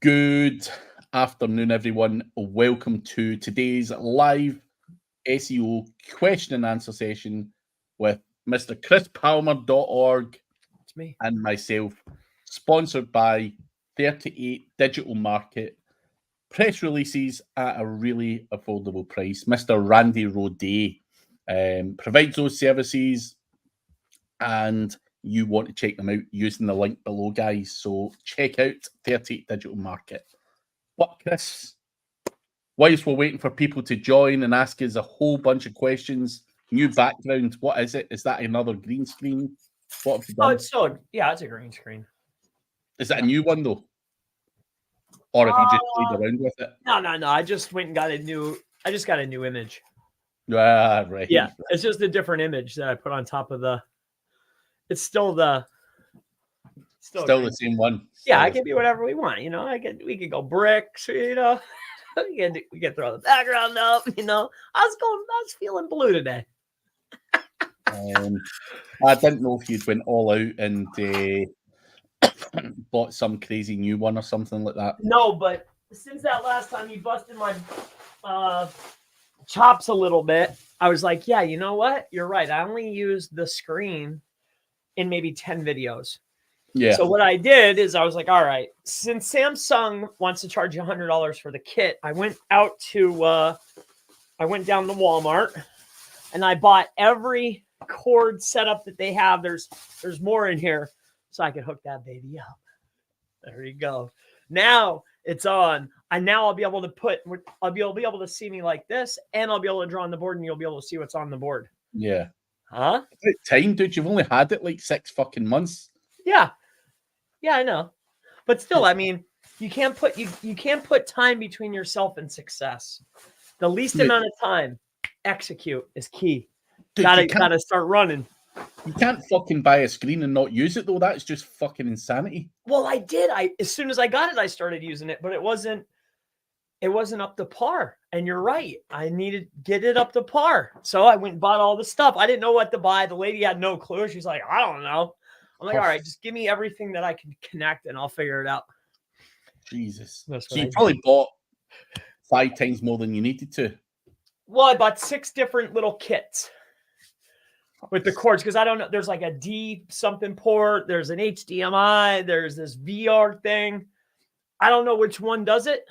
Good afternoon, everyone. Welcome to today's live SEO question and answer session with Mr. ChrisPalmer.org It's me. and myself, sponsored by 38 Digital Market. Press releases at a really affordable price. Mr. Randy Roday provides those services, and you want to check them out using the link below, guys. So check out 38 Digital Market. But Chris, whilst we're waiting for people to join and ask us a whole bunch of questions, new background, what is it? Is that another green screen? What have you done? It's a green screen. Is that a new one though? Or have you just played around with it? No. I just went and got a new image. Ah, right. Yeah, it's just a different image that I put on top of the. It's still the same one. Yeah, I can do whatever we want. We could go bricks. We can throw the background up. I was feeling blue today. I didn't know if you'd went all out and bought some crazy new one or something like that. No, but since that last time you busted my chops a little bit, I was like, yeah, you know what? You're right. I only used the screen in maybe 10 videos. Yeah. So what I did is I was like, all right, since Samsung wants to charge you $100 for the kit, I went down to Walmart and I bought every cord setup that they have. There's more in here, so I could hook that baby up. There you go. Now it's on. I'll be able to see me like this, and I'll be able to draw on the board, and you'll be able to see what's on the board. Yeah. Huh? It's time, dude. You've only had it like 6 fucking months. Yeah. Yeah, I know. But still, I mean, you can't put time between yourself and success. The least amount of time, execute is key. Dude, gotta start running. You can't fucking buy a screen and not use it though. That's just fucking insanity. Well, I did. As soon as I got it, I started using it, but it wasn't up to par. And you're right. I needed to get it up to par. So I went and bought all the stuff. I didn't know what to buy. The lady had no clue. She's like, I don't know. I'm like, all right, just give me everything that I can connect and I'll figure it out. Jesus. So you probably bought 5 times more than you needed to. Well, I bought 6 different little kits with the cords because I don't know. There's like a D something port. There's an HDMI. There's this VR thing. I don't know which one does it,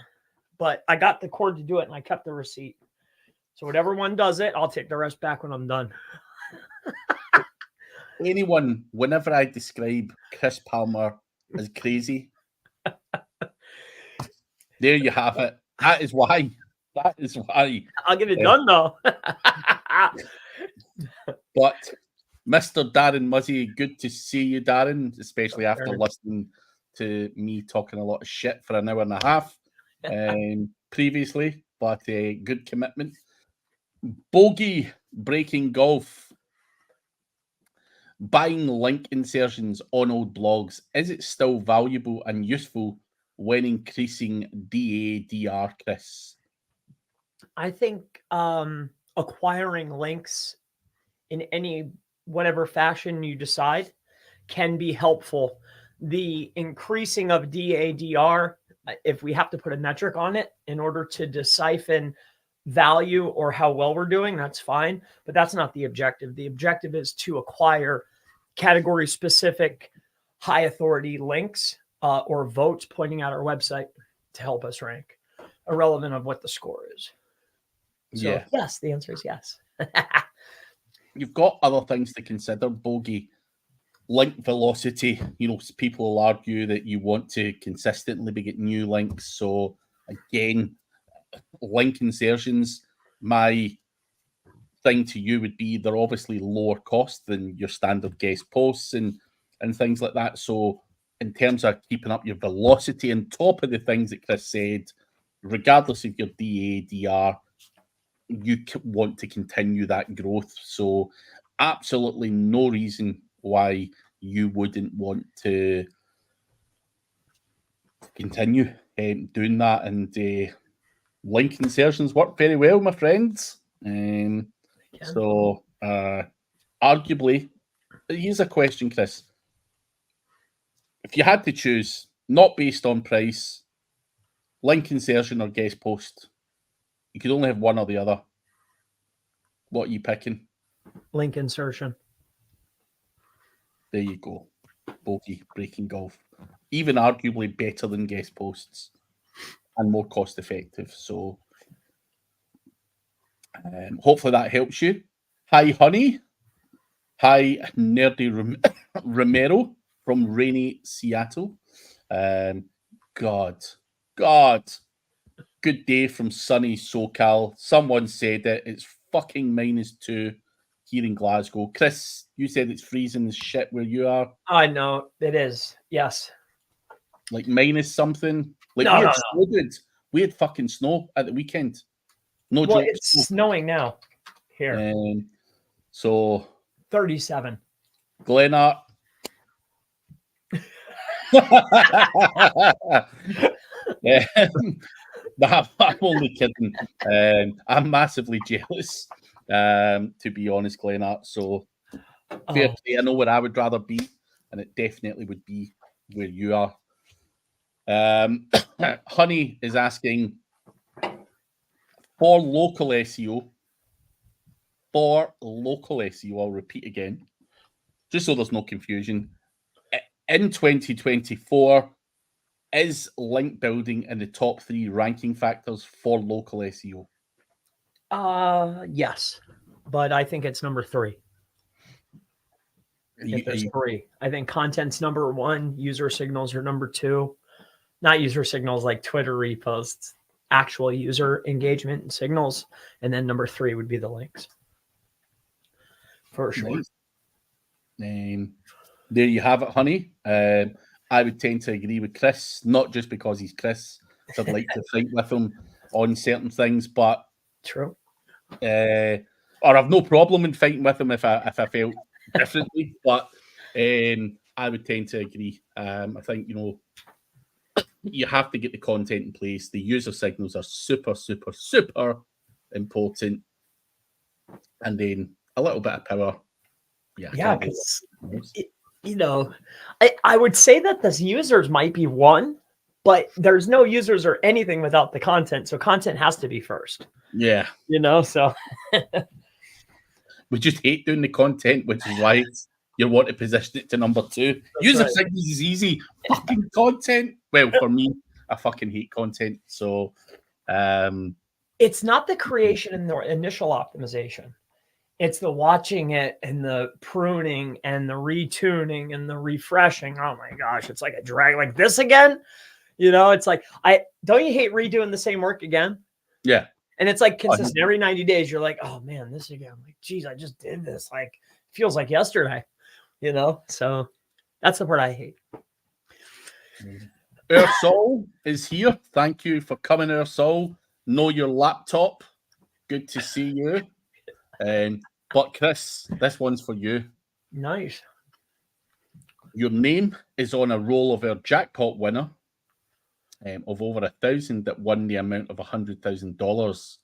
but I got the cord to do it and I kept the receipt. So whatever one does it, I'll take the rest back when I'm done. Anyone, whenever I describe Chris Palmer as crazy, there you have it. That is why. I'll get it done though. But Mr. Darren Muzzy, good to see you, Darren, especially after listening to me talking a lot of shit for an hour and a half previously, but a good commitment. Bogey Breaking Golf. Buying link insertions on old blogs, is it still valuable and useful when increasing DADR, Chris? I think acquiring links in any whatever fashion you decide can be helpful. The increasing of DADR, if we have to put a metric on it in order to decipher value or how well we're doing, that's fine. But that's not the objective. The objective is to acquire category specific high authority links or votes pointing out our website to help us rank, irrelevant of what the score is. So, yeah. Yes, the answer is yes. You've got other things to consider, Bogey. Link velocity. People will argue that you want to consistently be getting new links. So again, link insertions, my thing to you would be they're obviously lower cost than your standard guest posts and things like that. So in terms of keeping up your velocity on top of the things that Chris said, regardless of your DADR, you want to continue that growth. So absolutely no reason why you wouldn't want to continue doing that. And link insertions work very well, my friends. So arguably, here's a question, Chris. If you had to choose, not based on price, link insertion or guest post. You could only have one or the other. What are you picking? Link insertion. There you go. Bogey, breaking golf. Even arguably better than guest posts and more cost effective. So hopefully that helps you. Hi, honey. Hi, Nerdy Romero from rainy Seattle. God. Good day from sunny SoCal. Someone said that it's fucking -2 here in Glasgow. Chris, you said it's freezing as shit where you are. I know it is. Yes. Like minus something. Like No, we had no, snow, dude. We had fucking snow at the weekend. No Well, joke. it's snow. snowing now here. So 37. Glenart. I'm only kidding. I'm massively jealous, to be honest, Glenart. So fair play. I know where I would rather be, and it definitely would be where you are. Honey is asking for local SEO. For local SEO, I'll repeat again, just so there's no confusion. In 2024, is link building in the top 3 ranking factors for local SEO? Yes, but I think it's number 3. There's 3. I think content's number 1, user signals are number 2. Not user signals like Twitter reposts, actual user engagement and signals. And then number 3 would be the links. For sure. Nice. There you have it, honey. I would tend to agree with Chris, not just because he's Chris. So I'd like to fight with him on certain things, but true. Or I've no problem in fighting with him if I felt differently. But I would tend to agree. I think you have to get the content in place. The user signals are super, super, super important, and then a little bit of power. Yeah, because I would say that the users might be 1, but there's no users or anything without the content. So content has to be first. Yeah. So we just hate doing the content, which is why you want to position it to number 2. That's user signals is easy. Fucking content. Well, for me, I fucking hate content. So it's not the creation and the initial optimization. It's the watching it and the pruning and the retuning and the refreshing. Oh my gosh, it's like a drag like this again. It's like don't you hate redoing the same work again? Yeah. And it's like consistent. Every 90 days, you're like, oh man, this again. I'm like, geez, I just did this. Like, feels like yesterday, So that's the part I hate. Ursol is here. Thank you for coming, Ursol. Know your laptop. Good to see you. But Chris, this one's for you. Nice. Your name is on a roll of our jackpot winner of over 1,000 that won the amount of $100,000.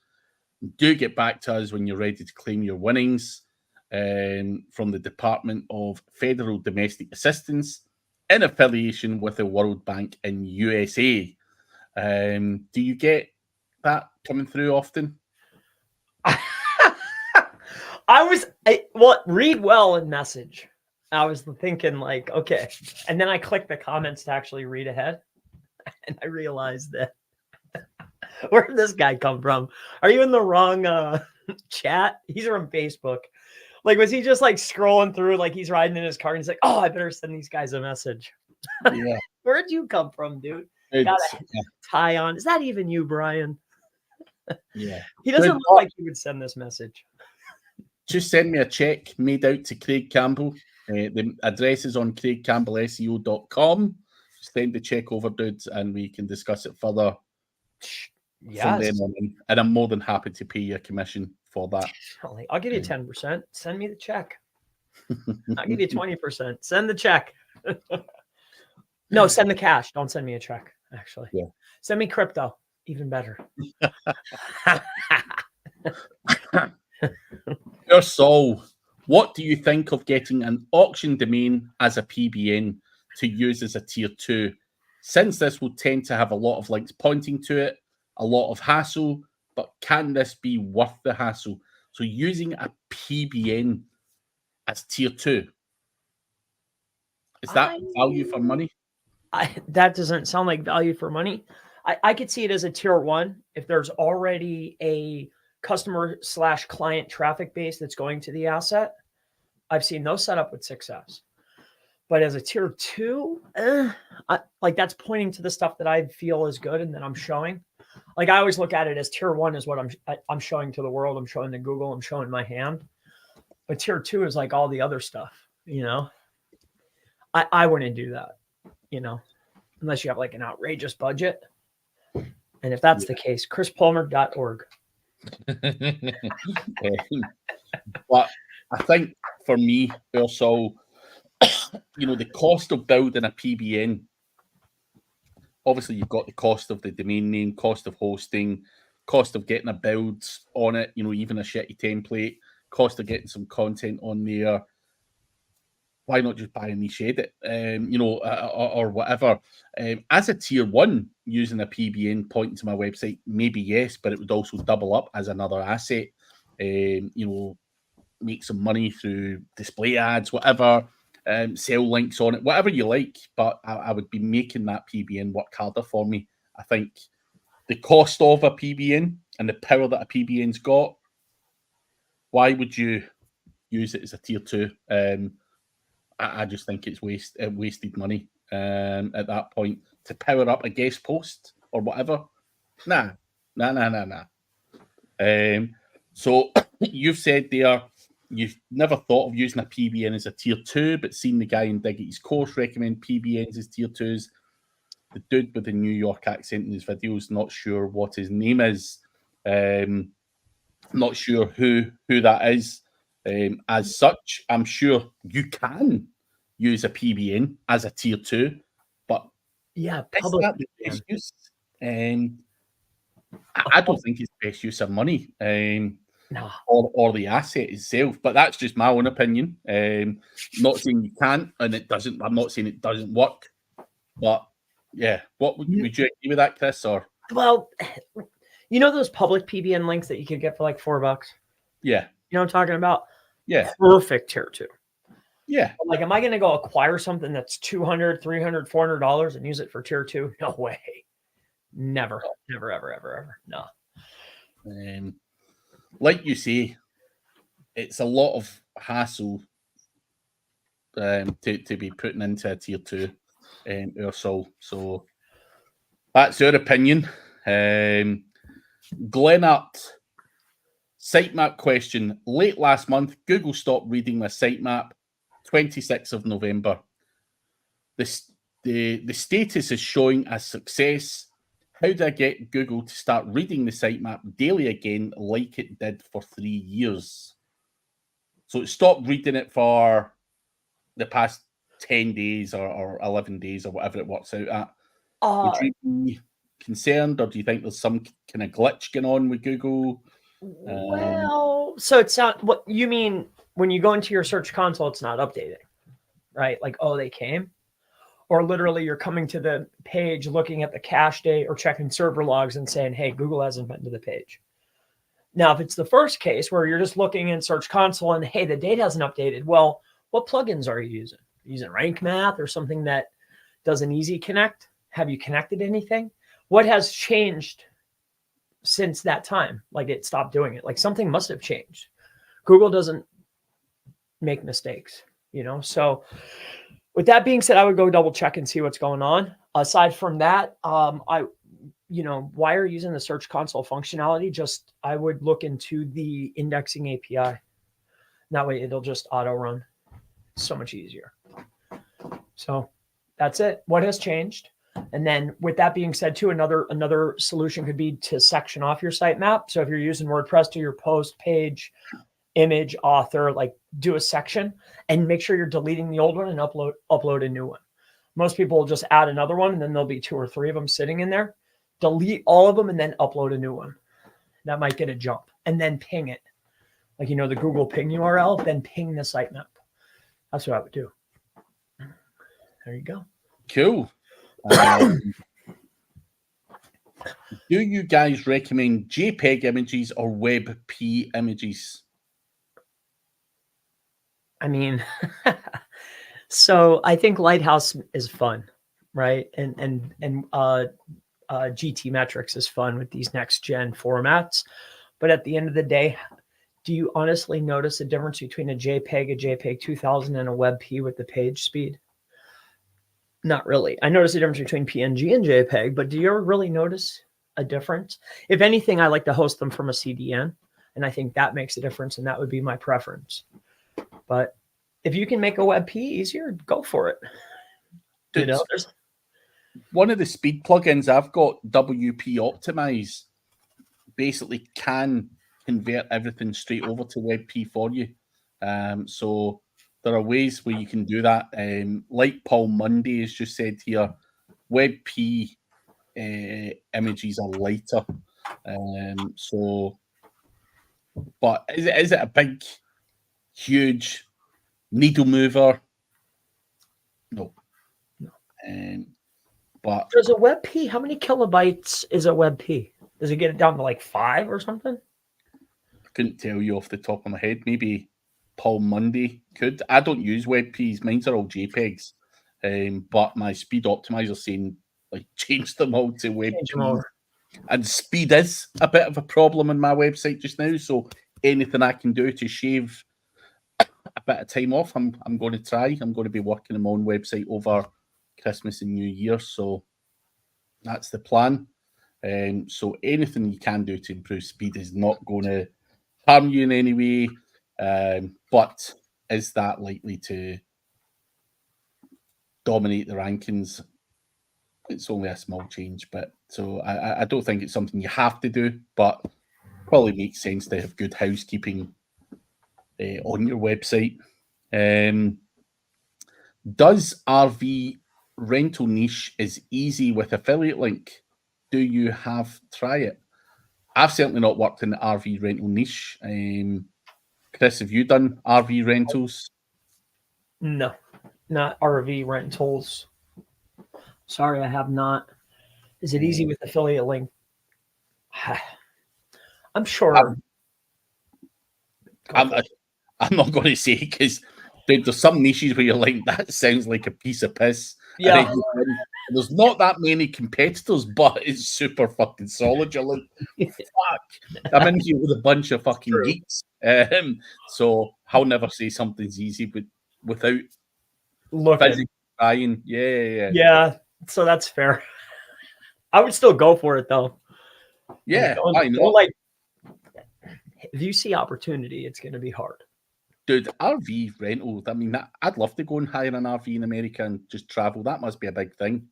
Do get back to us when you're ready to claim your winnings from the Department of Federal Domestic Assistance in affiliation with the World Bank in USA. Do you get that coming through often? Read well and message. I was thinking like, okay. And then I clicked the comments to actually read ahead. And I realized that where did this guy come from? Are you in the wrong chat? He's from Facebook. Like, was he just like scrolling through like he's riding in his car and he's like, oh, I better send these guys a message. Yeah. Where'd you come from, dude? Got a tie on. Is that even you, Brian? Yeah. He doesn't look like he would send this message. Just send me a check made out to Craig Campbell. The address is on craigcampbellseo.com. Send the check over, dudes, and we can discuss it further. Yes. From then on in. And I'm more than happy to pay you a commission for that. I'll give you 10%. Send me the check. I'll give you 20%. Send the check. No, send the cash. Don't send me a check, actually. Yeah. Send me crypto. Even better. So, what do you think of getting an auction domain as a PBN to use as a tier 2 since this will tend to have a lot of links pointing to it, a lot of hassle, but can this be worth the hassle? So using a PBN as tier 2, is that value for money? That doesn't sound like value for money. I could see it as a tier 1 if there's already a customer/client traffic base that's going to the asset. I've seen those set up with success. But as a tier 2, like that's pointing to the stuff that I feel is good and that I'm showing. Like I always look at it as tier 1 is what I'm showing to the world. I'm showing to Google. I'm showing my hand. But tier 2 is like all the other stuff, you know. I wouldn't do that, you know, unless you have like an outrageous budget. And if that's the case, chrispalmer.org. But I think for me, also, you know, the cost of building a PBN, obviously you've got the cost of the domain name, cost of hosting, cost of getting a build on it, you know, even a shitty template, cost of getting some content on there. Why not just buy a niche edit, you know, or whatever? As a tier 1, using a PBN pointing to my website, maybe yes, but it would also double up as another asset. You know, make some money through display ads, whatever, sell links on it, whatever you like. But I would be making that PBN work harder for me. I think the cost of a PBN and the power that a PBN's got, why would you use it as a tier 2? I just think it's wasted money at that point to power up a guest post or whatever. Nah. So you've said there you've never thought of using a PBN as a tier 2, but seen the guy in Diggity's course recommend PBNs as tier 2s. The dude with the New York accent in his videos, not sure what his name is. Not sure who that is. As such, I'm sure you can use a PBN as a tier 2, but yeah, public is that the best use? I don't think it's best use of money, no. or the asset itself. But that's just my own opinion. Not saying you can't, and it doesn't. I'm not saying it doesn't work, but yeah. What would you agree with that, Chris? Or well, you know those public PBN links that you could get for like $4? Yeah. You know what I'm talking about? Yeah. Perfect tier 2. Yeah. Like, am I going to go acquire something that's $200, $300, $400 and use it for tier 2? No way. Never, never, ever, ever, ever. No. Like you say, it's a lot of hassle to be putting into a tier 2 or so. So that's your opinion. Glennart, sitemap question. Late last month, Google stopped reading my sitemap. 26th of November. The status is showing as success. How do I get Google to start reading the sitemap daily again like it did for 3 years? So it stopped reading it for the past 10 days or 11 days or whatever it works out at. Would you be concerned, or do you think there's some kind of glitch going on with Google? Well, so it's not what you mean when you go into your search console, it's not updating, right? Like, oh, they came. Or literally you're coming to the page, looking at the cache date or checking server logs and saying, hey, Google hasn't been to the page. Now, if it's the first case where you're just looking in search console and, hey, the date hasn't updated. Well, what plugins are you using? Are you using Rank Math or something that does an easy connect? Have you connected anything? What has changed since that time? Like it stopped doing it. Like something must have changed. Google doesn't make mistakes, you know? So with that being said, I would go double check and see what's going on. Aside from that, why are you using the search console functionality? Just, I would look into the indexing API. That way it'll just auto run. So much easier. So that's it. What has changed? And then with that being said too, another solution could be to section off your sitemap. So if you're using WordPress to your post, page, image, author, like do a section and make sure you're deleting the old one and upload a new one. Most people will just add another one and then there'll be 2 or 3 of them sitting in there. Delete all of them and then upload a new one. That might get a jump and then ping it. Like, the Google ping URL, then ping the sitemap. That's what I would do. There you go. Cool. Do you guys recommend JPEG images or WebP images? I mean, so I think Lighthouse is fun, right? And GT Metrics is fun with these next gen formats. But at the end of the day, do you honestly notice a difference between a JPEG 2000, and a WebP with the page speed? Not really. I notice a difference between PNG and JPEG, but do you ever really notice a difference? If anything, I like to host them from a CDN, and I think that makes a difference, and that would be my preference. But if you can make a WebP easier, go for it. Dude, one of the speed plugins I've got, WP Optimize, basically can convert everything straight over to WebP for you. So there are ways where you can do that. Like Paul Munday has just said here, WebP images are lighter. But is it a big, huge needle mover? No. But does a WebP, how many kilobytes is a WebP? Does it get it down to like 5 or something? I couldn't tell you off the top of my head. Maybe Paul Munday could. I don't use WebPs. Mine's are all JPEGs. But my speed optimizer saying like change them all to WebPs. And speed is a bit of a problem on my website just now. So anything I can do to shave a bit of time off, I'm going to try. I'm going to be working on my own website over Christmas and New Year. So that's the plan. So anything you can do to improve speed is not going to harm you in any way. But is that likely to dominate the rankings? It's only a small change, but so I don't think it's something you have to do, but probably makes sense to have good housekeeping on your website. Does RV rental niche is easy with affiliate link? Do you have try it? I've certainly not worked in the RV rental niche. Chris, have you done RV rentals? No, not RV rentals. Sorry, I have not. Is it easy with affiliate link? I'm sure. I'm not going to say because there's some niches where you're like, that sounds like a piece of piss. Yeah. There's not that many competitors, but it's super fucking solid. You're like, fuck, I'm in here with a bunch of fucking geeks. So I'll never say something's easy, but without physically trying. Yeah. So that's fair. I would still go for it though. Yeah, I know. If you see opportunity, it's going to be hard. Dude, RV rental. I mean, I'd love to go and hire an RV in America and just travel. That must be a big thing.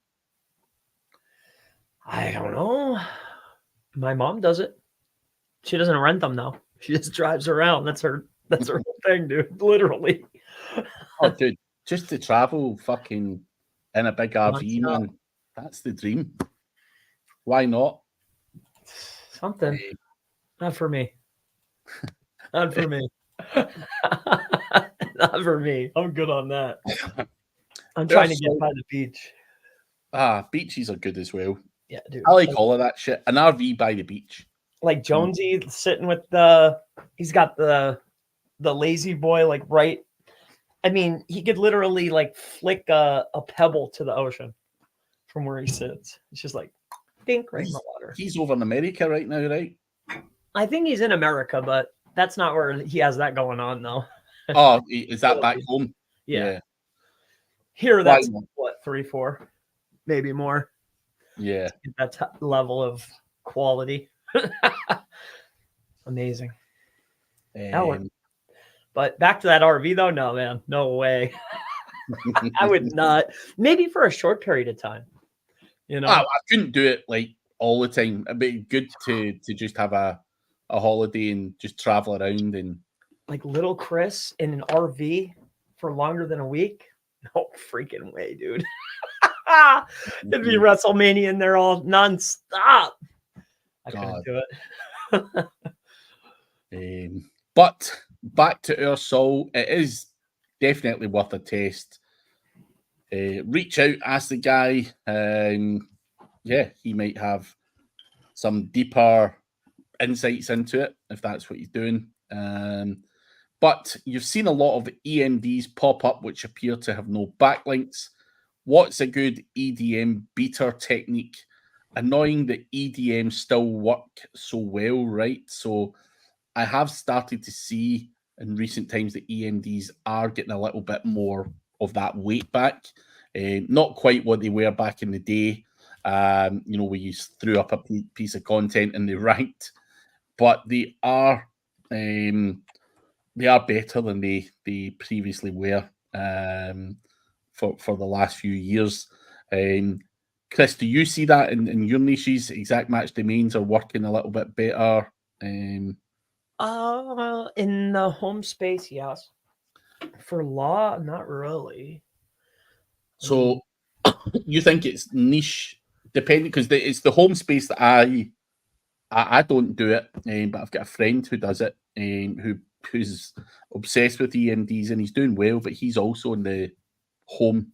I don't know. My mom does it. She doesn't rent them though. She just drives around. That's her whole thing, dude. Literally. Oh, dude, just to travel fucking in a big RV, man. That's the dream. Why not? Something. Not for me. Not for me. Not for me. I'm good on that. I'm trying to get by the beach. Beaches are good as well. Yeah, dude. I like all of that shit. An RV by the beach. Like Jonesy sitting with he's got the lazy boy like right. I mean, he could literally like flick a pebble to the ocean from where he sits. It's just like dink right in the water. He's over in America right now, right? I think he's in America, but that's not where he has that going on though. Oh, is that back home? Yeah. Here, that's what, 3, 4, maybe more. Yeah. That level of quality. Amazing. But back to that RV though, no, man, no way. I would not. Maybe for a short period of time. You know, I couldn't do it like all the time. It'd be good to just have a holiday and just travel around and like little Chris in an RV for longer than a week. No freaking way, dude. It'd be WrestleMania in there all nonstop. I couldn't do it. But back to our soul, it is definitely worth a test. reach out, ask the guy. Yeah, he might have some deeper insights into it if that's what he's doing. But you've seen a lot of EMDs pop up which appear to have no backlinks. What's a good EDM beater technique? Annoying that EDM still work so well, right? So I have started to see in recent times that EMDs are getting a little bit more of that weight back. Not quite what they were back in the day, where you threw up a piece of content and they ranked, but they are better than they previously were for the last few years. Chris, do you see that in your niches? Exact match domains are working a little bit better. In the home space, yes. For law, not really. So you think it's niche depending, because it's the home space that I don't do it, but I've got a friend who does it, who's obsessed with EMDs and he's doing well, but he's also in the home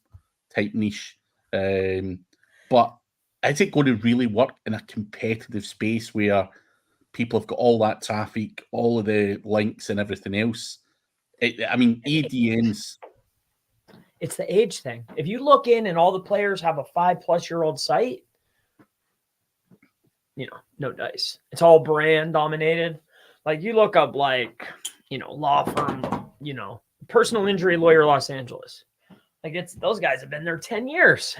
type niche. But is it going to really work in a competitive space where people have got all that traffic, all of the links and everything else? EDMs. It's the age thing. If you look in and all the players have a 5+ year old site, no dice. It's all brand dominated. Like you look up law firm, personal injury lawyer, Los Angeles. Like those guys have been there 10 years.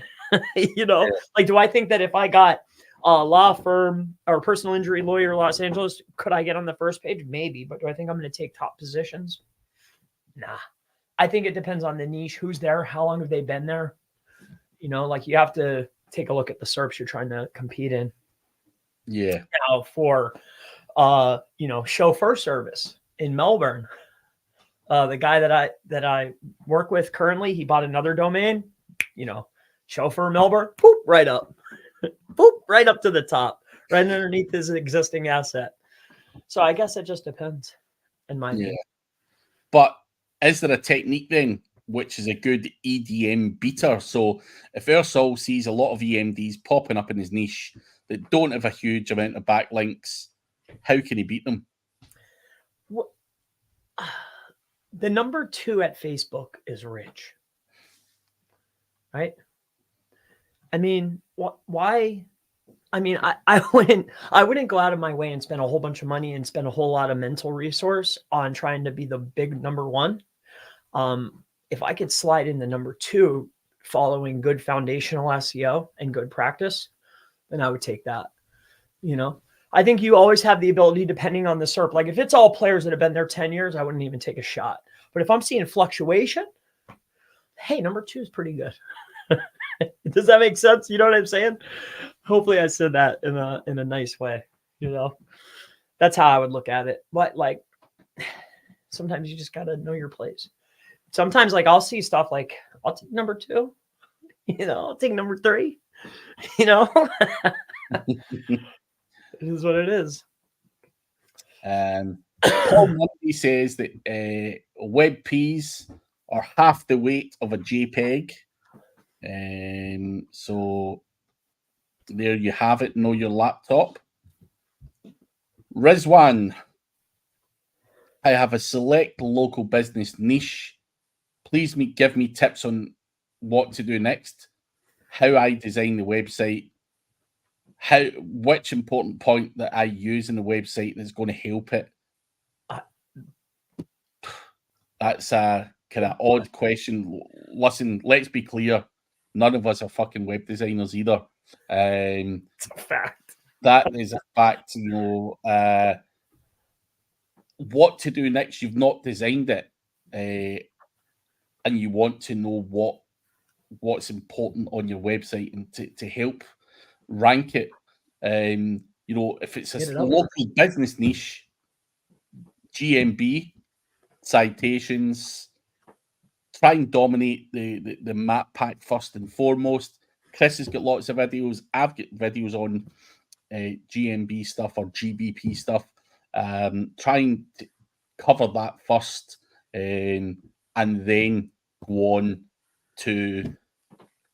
Like, do I think that if I got a law firm or personal injury lawyer, Los Angeles, could I get on the first page? Maybe. But do I think I'm going to take top positions? Nah. I think it depends on the niche, who's there, how long have they been there. Like you have to take a look at the SERPs you're trying to compete in. Yeah. Now for, chauffeur service in Melbourne, the guy that I work with currently, he bought another domain, chauffeur Melbourne, poop, right up, poop, right up to the top, right underneath his existing asset. So I guess it just depends in my opinion. But is there a technique then which is a good EDM beater? So if Ersol sees a lot of EMDs popping up in his niche that don't have a huge amount of backlinks, how can he beat them? Well, the number 2 at Facebook is rich, right? I mean, why? I mean, I wouldn't go out of my way and spend a whole bunch of money and spend a whole lot of mental resource on trying to be the big number 1. If I could slide in the number 2 following good foundational SEO and good practice, then I would take that. I think you always have the ability, depending on the SERP. Like if it's all players that have been there 10 years, I wouldn't even take a shot. But if I'm seeing fluctuation, hey, number 2 is pretty good. Does that make sense? You know what I'm saying? Hopefully I said that in a nice way. That's how I would look at it. But like sometimes you just got to know your place. Sometimes like I'll see stuff like I'll take number 2, I'll take number 3, It is what it is. Paul Mundy says that WebPs are half the weight of a JPEG. So there you have it. Know your laptop. Rizwan, I have a select local business niche. Please give me tips on what to do next, how I design the website, which important point that I use in the website that's going to help it. That's a kind of odd question. Listen, let's be clear. None of us are fucking web designers either. It's a fact. That is a fact. What to do next? You've not designed it, and you want to know what's important on your website and to help rank it. If it's a local business niche, GMB, citations, try and dominate the map pack first and foremost. Chris has got lots of videos. I've got videos on GMB stuff or GBP stuff. Trying to cover that first, and then go on to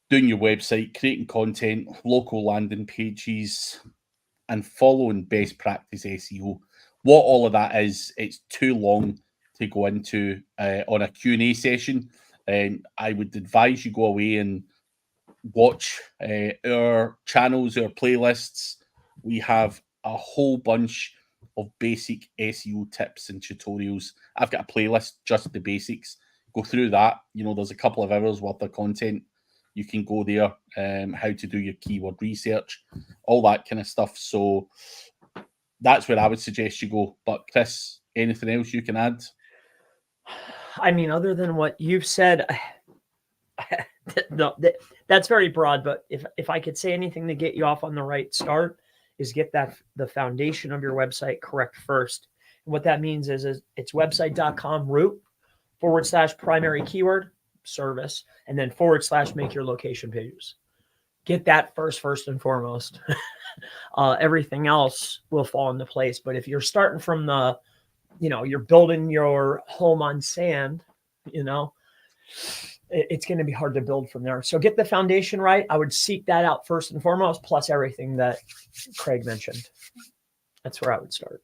doing your website, creating content, local landing pages, and following best practice SEO. What all of that is, it's too long to go into on a Q&A session. I would advise you go away and watch our channels, our playlists. We have a whole bunch of basic SEO tips and tutorials. I've got a playlist, just the basics. Go through that. There's a couple of hours worth of content. You can go there, how to do your keyword research, all that kind of stuff. So that's where I would suggest you go. But Chris, anything else you can add? I mean, other than what you've said, no, that's very broad. But if I could say anything to get you off on the right start, is get the foundation of your website correct first. And what that means is it's website.com root / primary keyword service, and then / make your location pages. Get that first and foremost. Everything else will fall into place. But if you're starting from you're building your home on sand, it's going to be hard to build from there. So get the foundation right. I would seek that out first and foremost, plus everything that Craig mentioned. That's where I would start.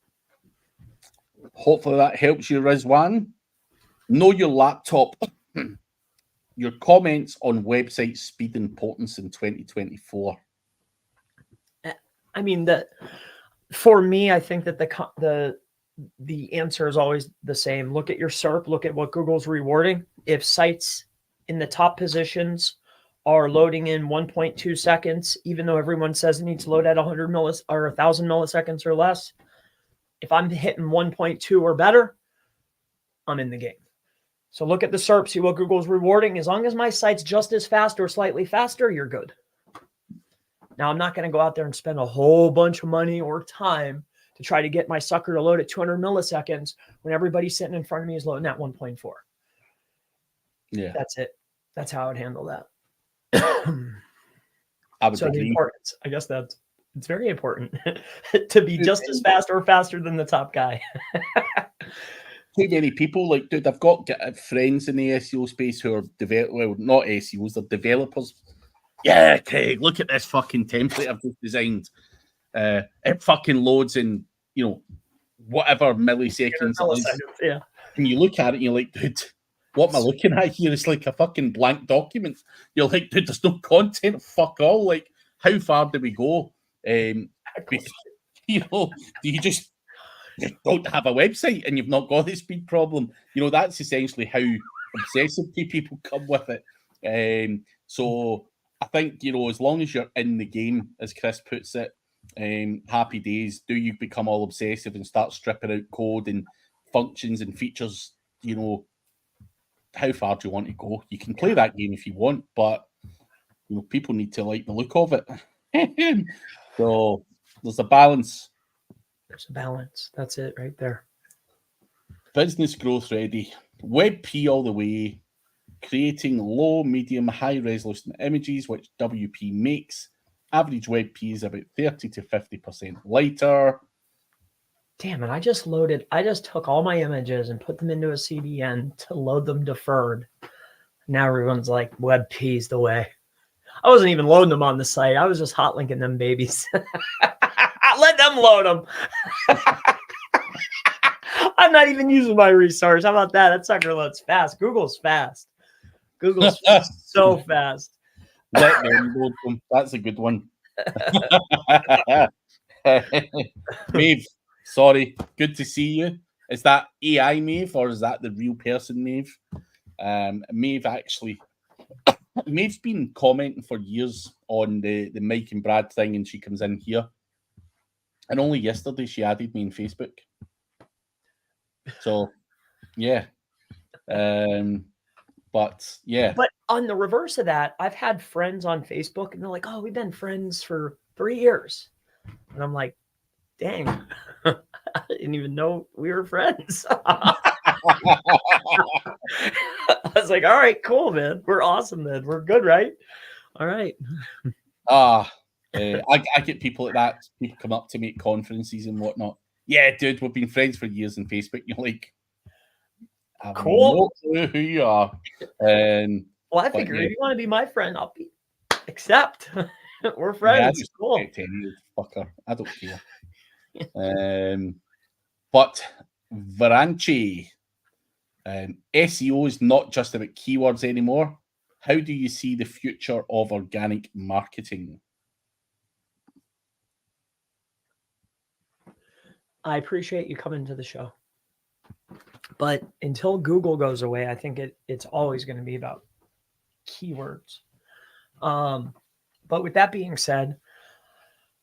Hopefully that helps you, Rizwan. Know your laptop. Your comments on website speed importance in 2024. I mean, for me, I think that the answer is always the same. Look at your SERP. Look at what Google's rewarding. If sites in the top positions are loading in 1.2 seconds, even though everyone says it needs to load at 100 or 1,000 milliseconds or less, if I'm hitting 1.2 or better, I'm in the game. So look at the SERP, see what Google's rewarding. As long as my site's just as fast or slightly faster, you're good. Now, I'm not going to go out there and spend a whole bunch of money or time to try to get my sucker to load at 200 milliseconds when everybody sitting in front of me is loading at 1.4. Yeah. That's it. That's how I would handle that. I would agree. The importance, I guess it's very important to be just as fast or faster than the top guy. Too many people, dude, I've got friends in the SEO space who are not SEOs, they're developers. Yeah, Craig, look at this fucking template I've just designed. It fucking loads in, whatever milliseconds it is. Yeah. And you look at it and you're like, dude, what am I looking at here? It's like a fucking blank document. You're like, dude, there's no content, fuck all. Like, how far do we go? Do you just don't have a website and you've not got the speed problem? That's essentially how obsessive people come with it. So I think, as long as you're in the game, as Chris puts it, happy days. Do you become all obsessive and start stripping out code and functions and features? How far do you want to go? You can play that game if you want, but people need to like the look of it. So there's a balance. There's a balance. That's it right there. Business growth ready. WebP all the way. Creating low, medium, high resolution images, which WP makes. Average WebP is about 30 to 50% lighter. Damn it. I just took all my images and put them into a CDN to load them deferred. Now everyone's like, WebP's the way. I wasn't even loading them on the site. I was just hot linking them babies. Let them load them. I'm not even using my resource. How about that? That sucker loads fast. Google's fast. Google's so fast. Let them load them. That's a good one. Maeve, sorry. Good to see you. Is that AI Maeve or is that the real person Maeve? Maeve actually... Maeve's been commenting for years on the Mike and Brad thing, and she comes in here. And only yesterday she added me on Facebook. So, yeah. But, yeah. But on the reverse of that, I've had friends on Facebook, and they're like, oh, we've been friends for 3 years. And I'm like, dang, I didn't even know we were friends. I was like, all right, cool, man. We're awesome, then. We're good, right? All right. I get people like that. People come up to me at conferences and whatnot. Yeah, dude, we've been friends for years on Facebook. You're like, I have cool. no clue who you are. Well, I figure if you want to be my friend, I'll be Accept. We're Yeah, I friends. just Cool. expect any old fucker. I don't care. But Varanchi, SEO is not just about keywords anymore. How do you see the future of organic marketing? I appreciate you coming to the show. But until Google goes away, I think it's always going to be about keywords. But with that being said,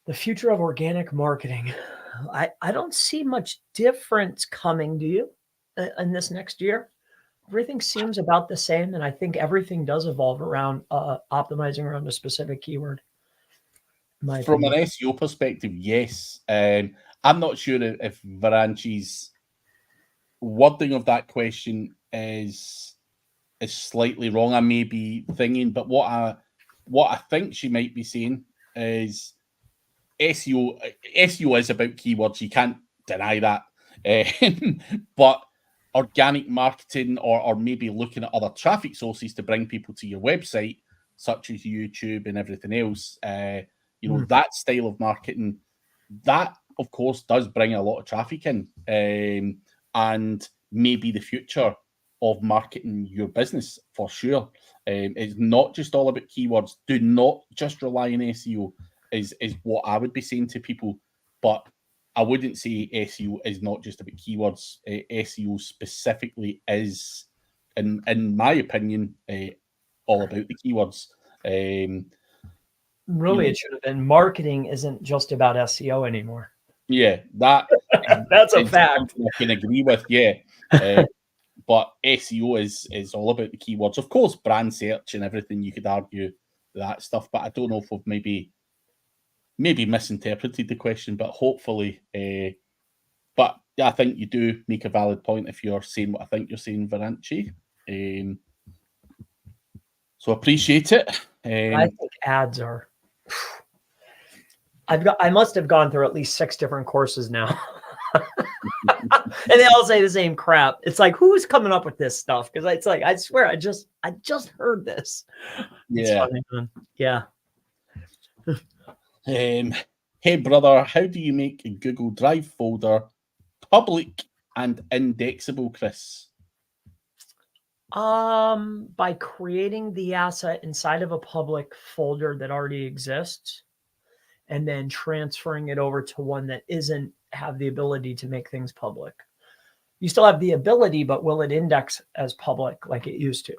the future of organic marketing, I don't see much difference coming, do you, in this next year? Everything seems about the same, and I think everything does evolve around optimizing around a specific keyword. From an SEO perspective, yes. I'm not sure if Varanchi's wording of that question is slightly wrong. I may be thinking, but what I think she might be saying is SEO is about keywords. You can't deny that. But organic marketing or maybe looking at other traffic sources to bring people to your website, such as YouTube and everything else, that style of marketing, that of course does bring a lot of traffic in, and maybe the future of marketing your business for sure. It's not just all about keywords. Do not just rely on SEO is what I would be saying to people. But I wouldn't say SEO is not just about keywords. SEO specifically is, in my opinion, all about the keywords. Really, it should have been marketing isn't just about SEO anymore. Yeah, that that's a fact. I can agree with. Yeah. But SEO is all about the keywords. Of course, brand search and everything, you could argue that stuff, but I don't know if we've maybe misinterpreted the question, but hopefully, but I think you do make a valid point if you're saying what I think you're saying, Varanchi. So appreciate it. I think ads are. I must have gone through at least 6 different courses now. And they all say the same crap. It's like, who's coming up with this stuff? Because it's like, I swear, I just heard this. Yeah. Funny, yeah. Hey brother, how do you make a Google Drive folder public and indexable, Chris? By creating the asset inside of a public folder that already exists, and then transferring it over to one that isn't have the ability to make things public. You still have the ability, but will it index as public like it used to?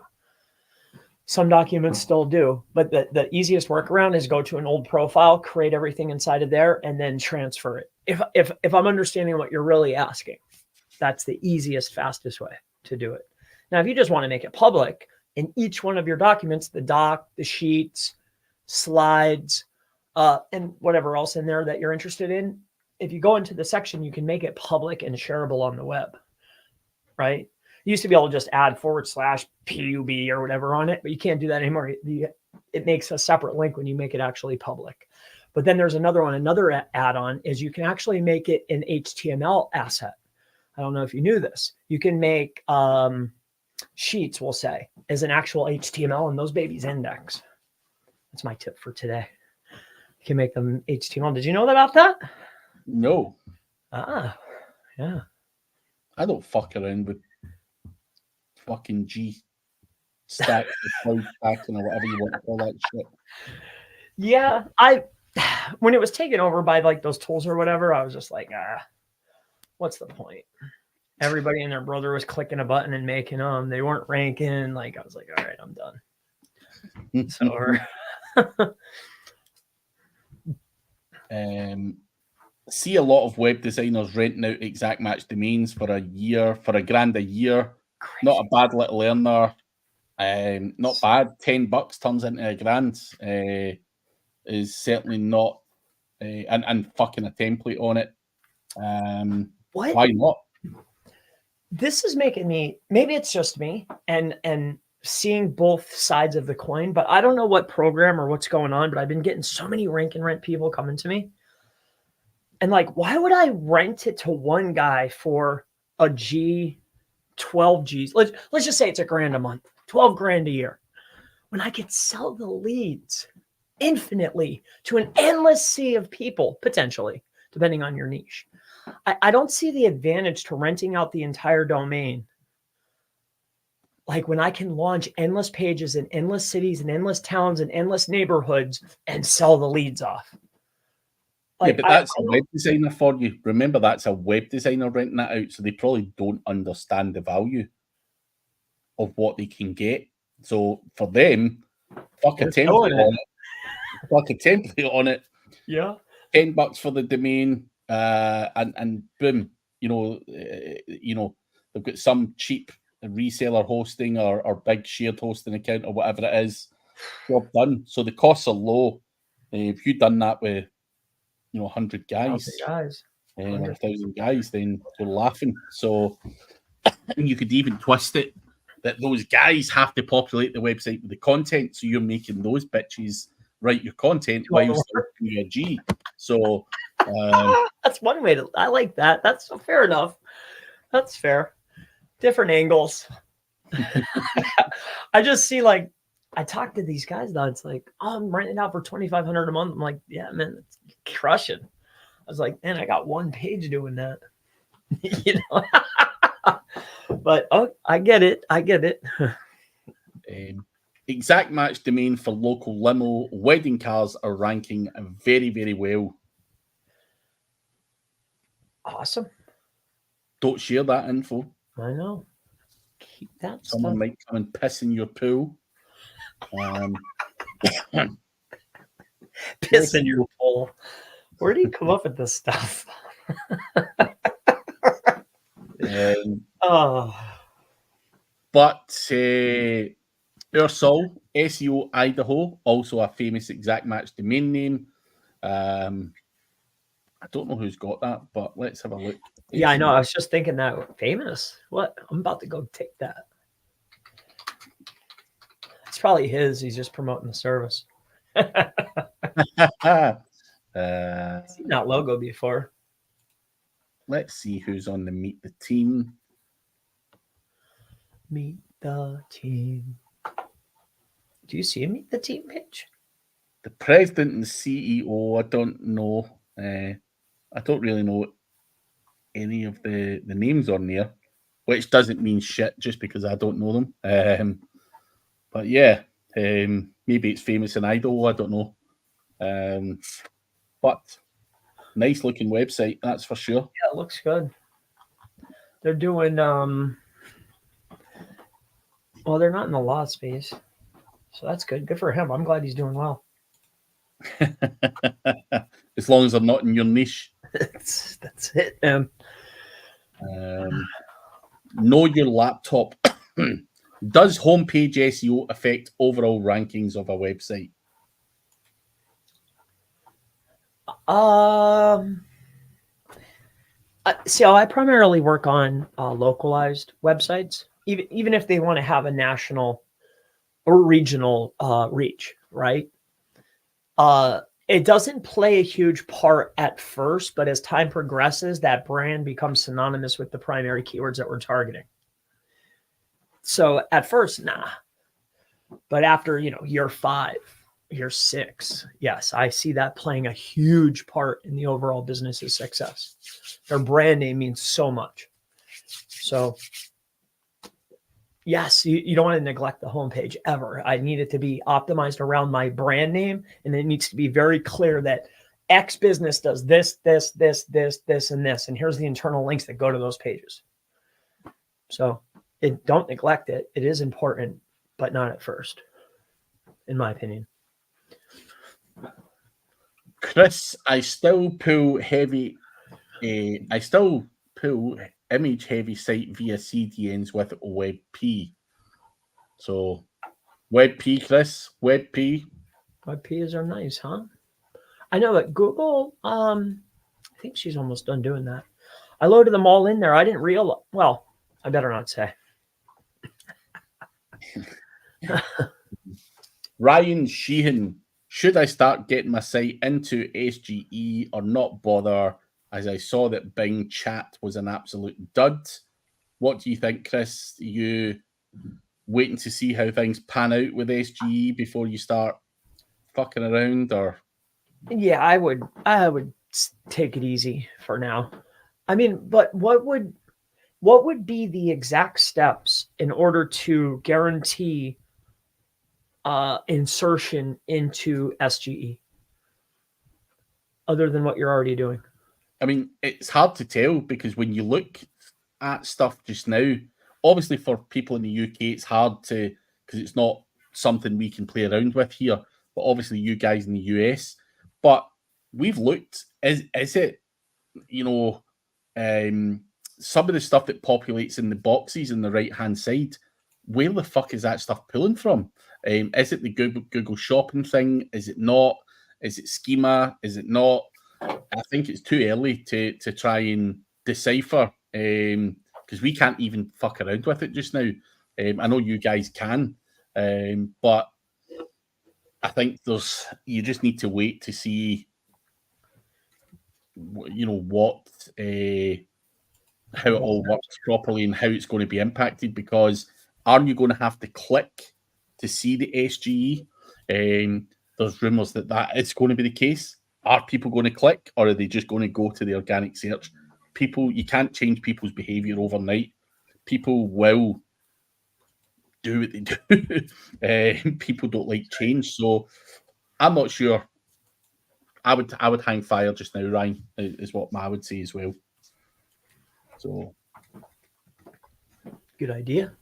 Some documents still do, but the easiest workaround is go to an old profile, create everything inside of there, and then transfer it. If I'm understanding what you're really asking, that's the easiest, fastest way to do it. Now, if you just want to make it public in each one of your documents, the doc, the sheets, slides, and whatever else in there that you're interested in, if you go into the section, you can make it public and shareable on the web, right? You used to be able to just add /pub or whatever on it, but you can't do that anymore. It makes a separate link when you make it actually public. But then there's another one. Another add-on is you can actually make it an HTML asset. I don't know if you knew this. You can make sheets, we'll say, as an actual HTML, and those babies index. That's my tip for today. You can make them HTML. Did you know about that? No. Yeah. I don't fuck around with fucking G stack or stacking or whatever you want to call that shit. Yeah, when it was taken over by like those tools or whatever, I was just like, what's the point? Everybody and their brother was clicking a button and making them. They weren't ranking. Like, I was like, all right, I'm done. So see a lot of web designers renting out exact match domains for $1,000 a year. Crazy. Not a bad little earner. Not bad. $10 turns into $1,000. Is certainly not, and fucking a template on it. What? Why not? This is making me, maybe it's just me and seeing both sides of the coin, but I don't know what program or what's going on, but I've been getting so many rank and rent people coming to me. And like, why would I rent it to one guy for a G, 12 Gs? Let's just say it's $1,000 a month, 12 grand a year, when I could sell the leads infinitely to an endless sea of people, potentially, depending on your niche. I don't see the advantage to renting out the entire domain. Like when I can launch endless pages in endless cities and endless towns and endless neighborhoods and sell the leads off. Like, yeah, but that's a web designer for you. Remember, that's a web designer renting that out, so they probably don't understand the value of what they can get. So for them, fuck a template on it. Fuck a template on it. Yeah. $10 for the domain, and boom, you know, they've got some cheap reseller hosting or big shared hosting account or whatever it is. Job done. So the costs are low. If you've done that with 100 guys, 1,000 guys, then you're laughing. So you could even twist it that those guys have to populate the website with the content, so you're making those bitches write your content while still doing a G. So that's one way to. I like that. That's fair enough. That's fair. Different angles. I just see, like, I talk to these guys though. It's like, oh, I'm renting out for $2,500 a month. I'm like, yeah, man, it's crushing. I was like, man, I got one page doing that. But I get it. Exact match domain for local limo wedding cars are ranking very, very well. Awesome. Don't share that info. I know. Keep that. Someone might come and piss in your pool. Piss in your pool. Where do you come up with this stuff? But Ursol, SEO Idaho, also a famous exact match domain name. I don't know who's got that, but let's have a look. Yeah, I know. I was just thinking that. Famous? What? I'm about to go take that. It's probably his. He's just promoting the service. I've seen that logo before. Let's see who's on the Meet the Team. Meet the Team. Do you see a Meet the Team page? The president and CEO, I don't know. I don't really know any of the names on there, which doesn't mean shit just because I don't know them. But yeah, maybe it's famous in Idaho, I don't know. But nice looking website, that's for sure. Yeah, it looks good. They're doing well, they're not in the law space, so that's good. Good for him. I'm glad he's doing well. As long as they're not in your niche. That's it, man. Know your laptop. Does homepage SEO affect overall rankings of a website? So I primarily work on localized websites, even if they want to have a national or regional reach, right? It doesn't play a huge part at first, but as time progresses, that brand becomes synonymous with the primary keywords that we're targeting. So at first, nah. But after, year 5, year 6, yes, I see that playing a huge part in the overall business's success. Their brand name means so much. So yes, you don't want to neglect the homepage ever. I need it to be optimized around my brand name, and it needs to be very clear that X business does this, this, this, this, this, and this. And here's the internal links that go to those pages. So don't neglect it. It is important, but not at first, in my opinion. Chris, I still pull image heavy site via CDNs with WebP. So WebP, Chris, WebP. WebPs are nice, huh? I know that Google, I think she's almost done doing that. I loaded them all in there. I didn't realize, well, I better not say. Ryan Sheehan, should I start getting my site into SGE or not bother, as I saw that Bing Chat was an absolute dud? What do you think, Chris? Are you waiting to see how things pan out with SGE before you start fucking around, or? Yeah, I would take it easy for now. I mean, but what would be the exact steps in order to guarantee insertion into SGE other than what you're already doing? I mean, it's hard to tell because when you look at stuff just now, obviously for people in the UK, it's hard to, because it's not something we can play around with here, but obviously you guys in the US. But we've looked, is it, some of the stuff that populates in the boxes on the right-hand side, where the fuck is that stuff pulling from? Is it the Google shopping thing? Is it not? Is it schema? Is it not? I think it's too early to try and decipher, because we can't even fuck around with it just now. I know you guys can, but I think you just need to wait to see, what how it all works properly and how it's going to be impacted. Because are you going to have to click to see the SGE? There's rumours that is going to be the case. Are people going to click, or are they just going to go to the organic search? You can't change people's behaviour overnight. People will do what they do. People don't like change, so I'm not sure. I would hang fire just now, Ryan, is what I would say as well. So, good idea.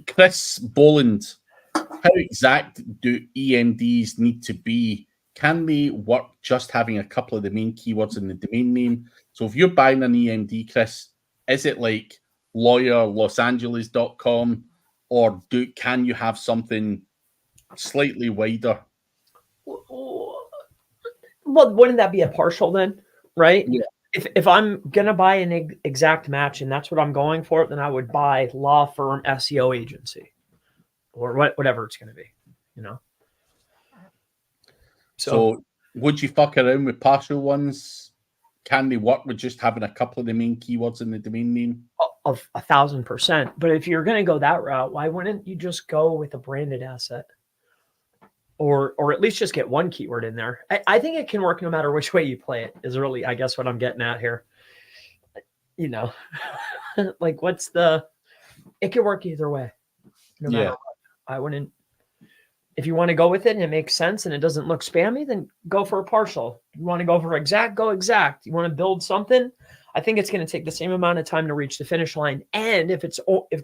Chris Boland, how exact do EMDs need to be? Can they work just having a couple of the main keywords in the domain name? So if you're buying an EMD, Chris, is it like lawyerlosangeles.com, or can you have something slightly wider? Well, wouldn't that be a partial then, right? Yeah. If I'm gonna buy an exact match and that's what I'm going for, then I would buy law firm SEO agency, or whatever it's gonna be, So would you fuck around with partial ones? Can they work with just having a couple of the main keywords in the domain name? Of 1,000%. But if you're going to go that route, why wouldn't you just go with a branded asset? Or at least just get one keyword in there. I think it can work no matter which way you play it, is really, I guess, what I'm getting at here. Like it could work either way. No matter what. I wouldn't, if you want to go with it and it makes sense and it doesn't look spammy, then go for a partial. You want to go for exact, go exact. You want to build something, I think it's going to take the same amount of time to reach the finish line. And if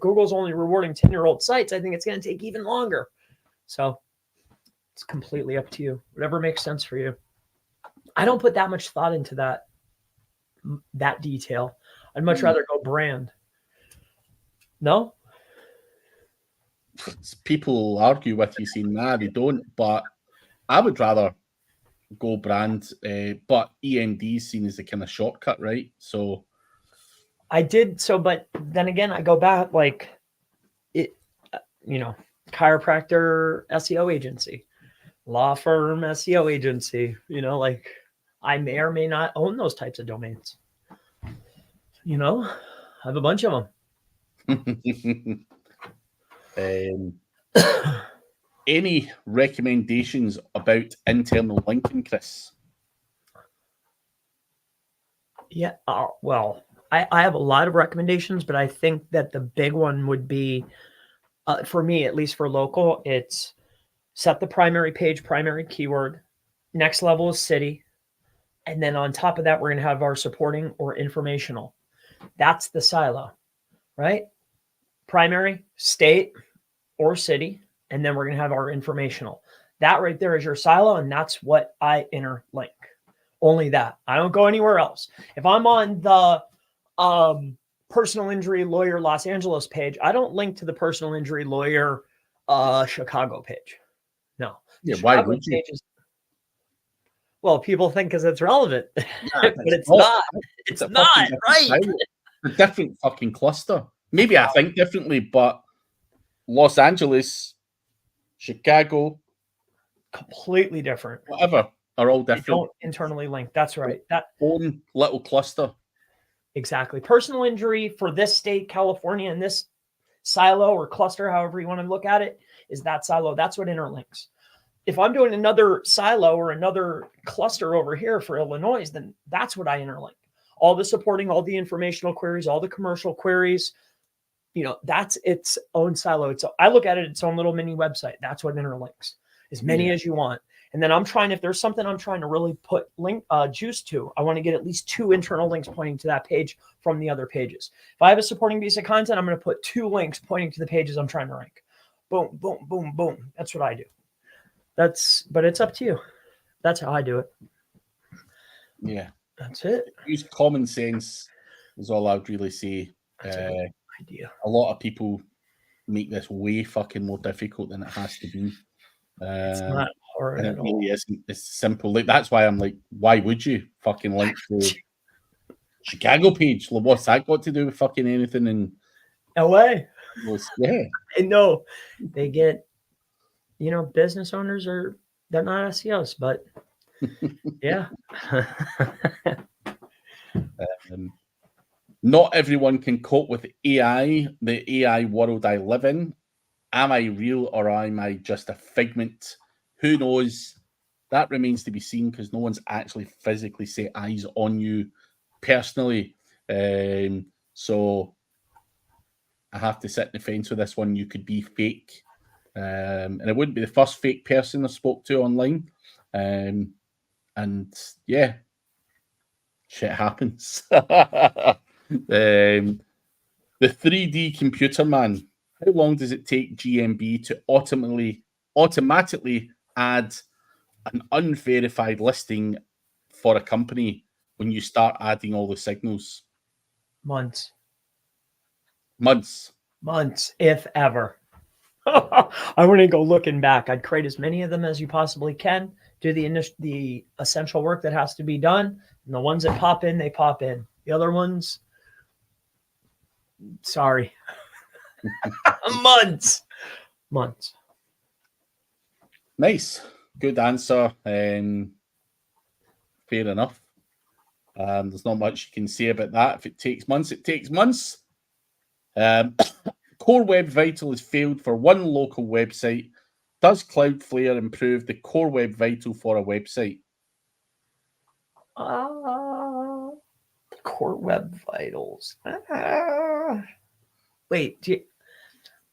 Google's only rewarding 10-year-old sites, I think it's going to take even longer. So it's completely up to you. Whatever makes sense for you. I don't put that much thought into that detail. I'd much rather go brand. No? People argue with you saying, nah, they don't. But I would rather go brand, but EMD is seen as a kind of shortcut, right? So I did so, but then again, I go back like it, chiropractor SEO agency, law firm SEO agency, like I may or may not own those types of domains. I have a bunch of them. Any recommendations about internal linking, Chris? Yeah, well, I have a lot of recommendations, but I think that the big one would be, for me, at least for local, it's set the primary page, primary keyword. Next level is city. And then on top of that, we're going to have our supporting or informational. That's the silo, right? Primary, state, or city. And then we're going to have our informational. That right there is your silo, and that's what I interlink. Only that. I don't go anywhere else. If I'm on the personal injury lawyer Los Angeles page, I don't link to the personal injury lawyer Chicago page. No. Yeah, why would you? Well, people think because it's relevant, but it's not. It's not, right? A different fucking cluster. Maybe I think differently, but Los Angeles, Chicago, completely different. Whatever, are all different. They don't internally link. That's right. That own little cluster. Exactly. Personal injury for this state, California, and this silo or cluster, however you want to look at it, is that silo. That's what interlinks. If I'm doing another silo or another cluster over here for Illinois, then that's what I interlink. All the supporting, all the informational queries, all the commercial queries, that's its own silo. I look at it, its own little mini website. That's what interlinks. As many as you want. And then if there's something I'm trying to really put juice to, I want to get at least 2 internal links pointing to that page from the other pages. If I have a supporting piece of content, I'm going to put 2 links pointing to the pages I'm trying to rank. Boom, boom, boom, boom. That's what I do. But it's up to you. That's how I do it. Yeah. That's it. Use common sense is all I would really say. That's a good idea. A lot of people make this way fucking more difficult than it has to be. It's not hard and at it really all. isn't. It's simple. Like, that's why I'm like, why would you fucking link to Chicago page? Like, what's that got to do with fucking anything in LA? Yeah. I know they get, business owners they're not SEOs, but yeah. Not everyone can cope with AI, the AI world I live in. Am I real or am I just a figment? Who knows? That remains to be seen because no one's actually physically set eyes on you personally. So I have to sit in the fence with this one. You could be fake. And it wouldn't be the first fake person I spoke to online. And yeah, shit happens. The 3D computer man. How long does it take GMB to automatically add an unverified listing for a company when you start adding all the signals? Months, if ever. I wouldn't go looking back. I'd create as many of them as you possibly can, do the essential work that has to be done, and the ones that pop in, they pop in. The other ones, sorry. Months. Nice. Good answer. Fair enough. There's not much you can say about that. If it takes months, it takes months. Core Web Vital has failed for one local website. Does Cloudflare improve the Core Web Vital for a website? Core Web Vitals. Wait,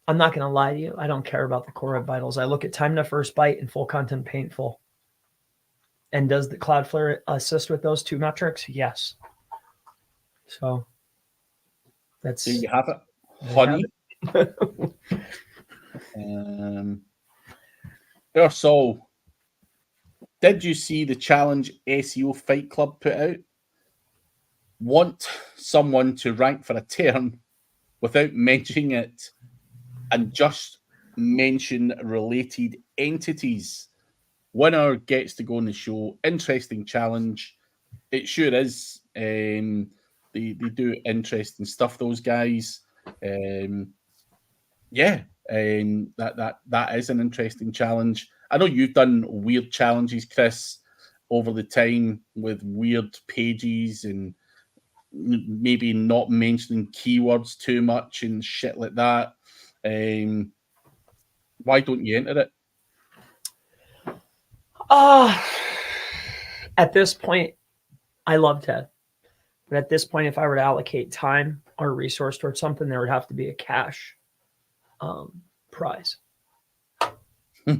I'm not going to lie to you. I don't care about the Core Web Vitals. I look at time to first byte and full content paintful. And does the Cloudflare assist with those 2 metrics? Yes. So that's... There you have it, honey. So, did you see the challenge SEO Fight Club put out? Want someone to rank for a term without mentioning it and just mention related entities. Winner gets to go on the show. Interesting challenge. It sure is. They do interesting stuff, those guys. That is an interesting challenge. I know you've done weird challenges, Chris, over the time with weird pages and maybe not mentioning keywords too much and shit like that. Why don't you enter it? At this point, I love Ted. But at this point, if I were to allocate time or resource towards something, there would have to be a cash prize. I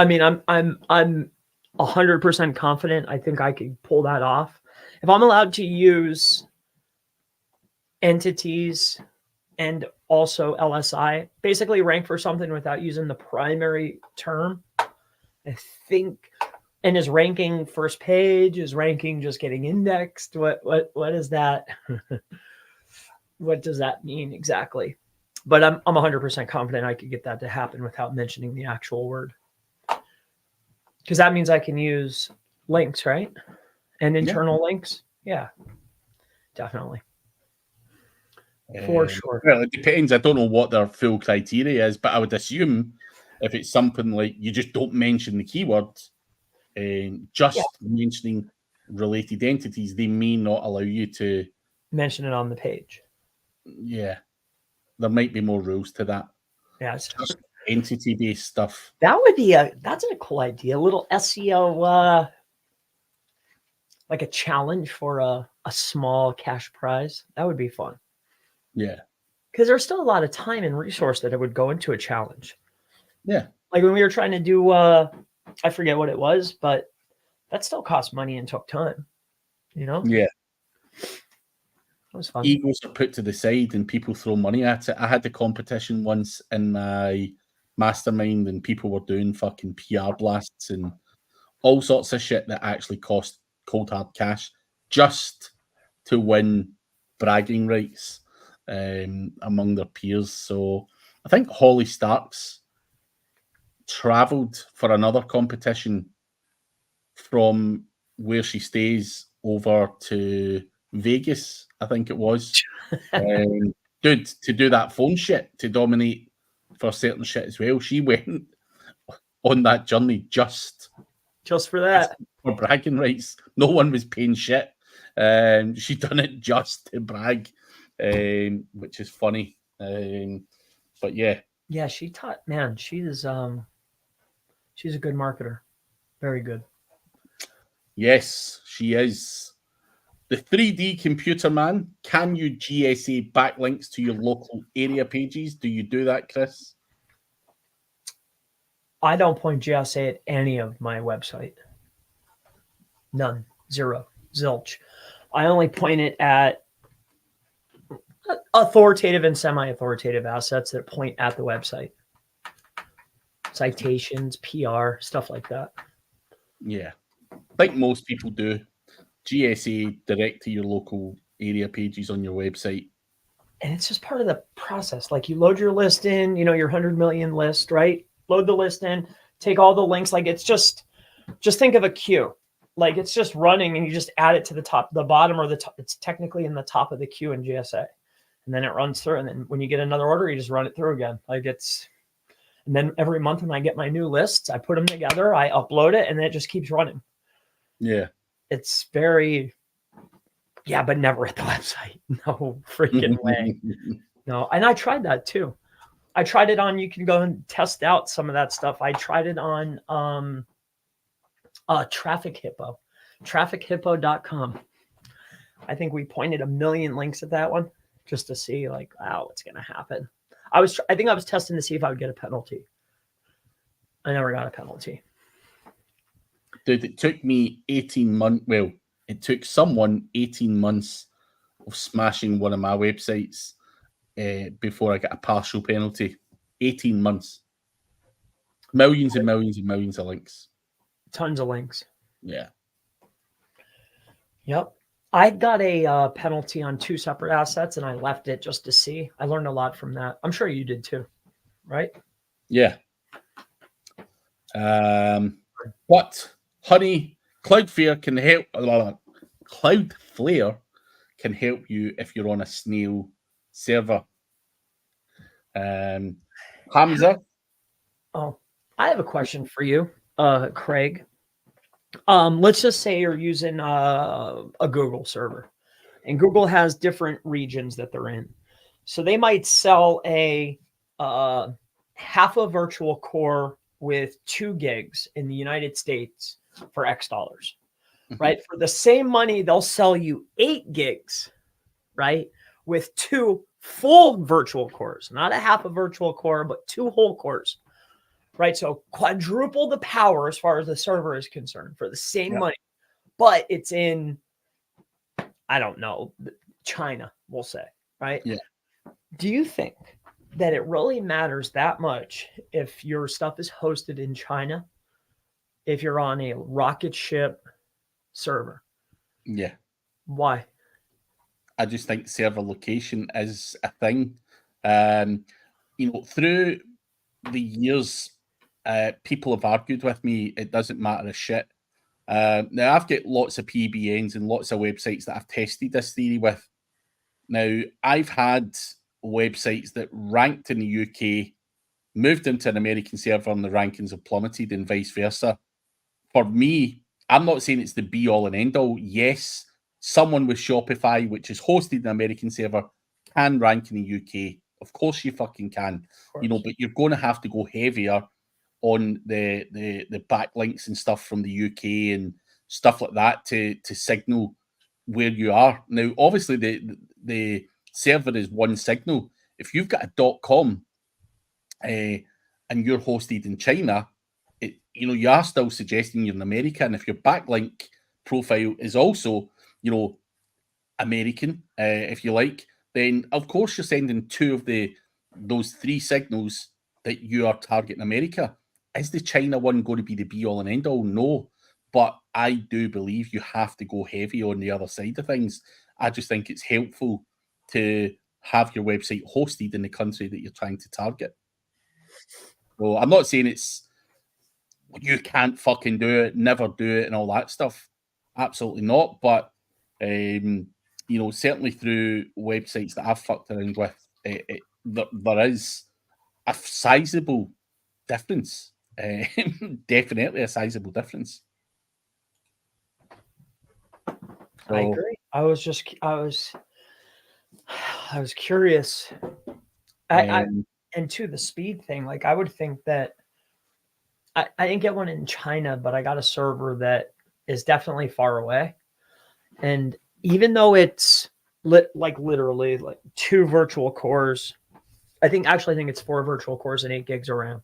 mean, I'm 100% confident. I think I could pull that off. If I'm allowed to use entities and also LSI, basically rank for something without using the primary term, I think, and is ranking first page, is ranking just getting indexed? What is that? What does that mean exactly? But I'm 100% confident I could get that to happen without mentioning the actual word. Because that means I can use links, right? And internal links. Yeah, definitely. For sure. Well, it depends. I don't know what their full criteria is, but I would assume if it's something like you just don't mention the keywords, mentioning related entities, they may not allow you to mention it on the page. Yeah. There might be more rules to that. Yes. Just entity-based stuff. That would be that's a cool idea. A little SEO, like a challenge for a small cash prize. That would be fun. Yeah. Because there's still a lot of time and resource that it would go into a challenge. Yeah. Like when we were trying to do, I forget what it was, but that still cost money and took time. You know? Yeah. It was fun. Egos are put to the side and people throw money at it. I had the competition once in my mastermind and people were doing fucking PR blasts and all sorts of shit that actually cost cold hard cash just to win bragging rights among their peers. So I think Holly Starks traveled for another competition from where she stays over to Vegas, I think it was. Dude, to do that phone shit, to dominate for certain shit as well. She went on that journey just for that. For bragging rights. No one was paying shit. She done it just to brag, which is funny. But yeah. Yeah, she taught, man, she's a good marketer. Very good. Yes, she is. The 3D computer man, can you GSA backlinks to your local area pages? Do you do that, Chris? I don't point GSA at any of my website. None. Zero. Zilch. I only point it at authoritative and semi-authoritative assets that point at the website. Citations, PR, stuff like that. Yeah. Like most people do. GSA direct to your local area pages on your website. And it's just part of the process. Like you load your list in, your 100 million list, right? Load the list in, take all the links. Like it's just think of a queue. Like it's just running and you just add it to the bottom or the top. It's technically in the top of the queue in GSA. And then it runs through. And then when you get another order, you just run it through again. And then every month when I get my new lists, I put them together, I upload it, and then it just keeps running. Yeah. It's very, but never at the website. No freaking way. No. And I tried that too. I tried it on, you can go and test out some of that stuff. I tried it on Traffic Hippo, traffichippo.com. I think we pointed 1 million links at that one just to see like, wow, what's going to happen. I think I was testing to see if I would get a penalty. I never got a penalty. Dude, it took me 18 months. Well, it took someone 18 months of smashing one of my websites before I got a partial penalty. 18 months. Millions and millions and millions of links. Tons of links. Yeah. Yep. I got a penalty on 2 separate assets and I left it just to see. I learned a lot from that. I'm sure you did too, right? Yeah. But honey, Cloudflare can help. Cloudflare can help you if you're on a snail server. Hamza. Oh, I have a question for you, Craig. Let's just say you're using a Google server, and Google has different regions that they're in. So they might sell a half a virtual core with 2 gigs in the United States for X dollars, right? For the same money, they'll sell you 8 gigs, right? With 2 full virtual cores, not a half a virtual core, but 2 whole cores, right? So quadruple the power as far as the server is concerned for the same money, but it's in, I don't know, China, we'll say, right? Yeah. Do you think that it really matters that much if your stuff is hosted in China, if you're on a rocket ship server? Yeah. Why? I just think server location is a thing. Through the years, people have argued with me, it doesn't matter a shit. Now, I've got lots of PBNs and lots of websites that I've tested this theory with. Now, I've had websites that ranked in the UK, moved into an American server, and the rankings have plummeted and vice versa. For me, I'm not saying it's the be-all and end-all. Yes, someone with Shopify, which is hosted in an American server, can rank in the UK Of course you fucking can. Of You know, course. but you're going to have to go heavier on the backlinks and stuff from the UK and stuff like that to signal where you are. Now, obviously, the server is one signal. If you've got a .com and you're hosted in China, you know, you are still suggesting you're in America. And if your backlink profile is also, you know, American, if you like, then of course you're sending two of those three signals that you are targeting America. Is the China one going to be the be all and end all? No. But I do believe you have to go heavy on the other side of things. I just think it's helpful to have your website hosted in the country that you're trying to target. So I'm not saying it's you can't fucking do it, never do it, and all that stuff. Absolutely not. But you know, certainly through websites that I've fucked around with, there is a sizable difference. Definitely a sizable difference. So, I agree. I was curious. And to the speed thing, like I would think that I didn't get one in China, but I got a server that is definitely far away. And even though it's literally like 2 virtual cores, I think it's 4 virtual cores and 8 gigs of RAM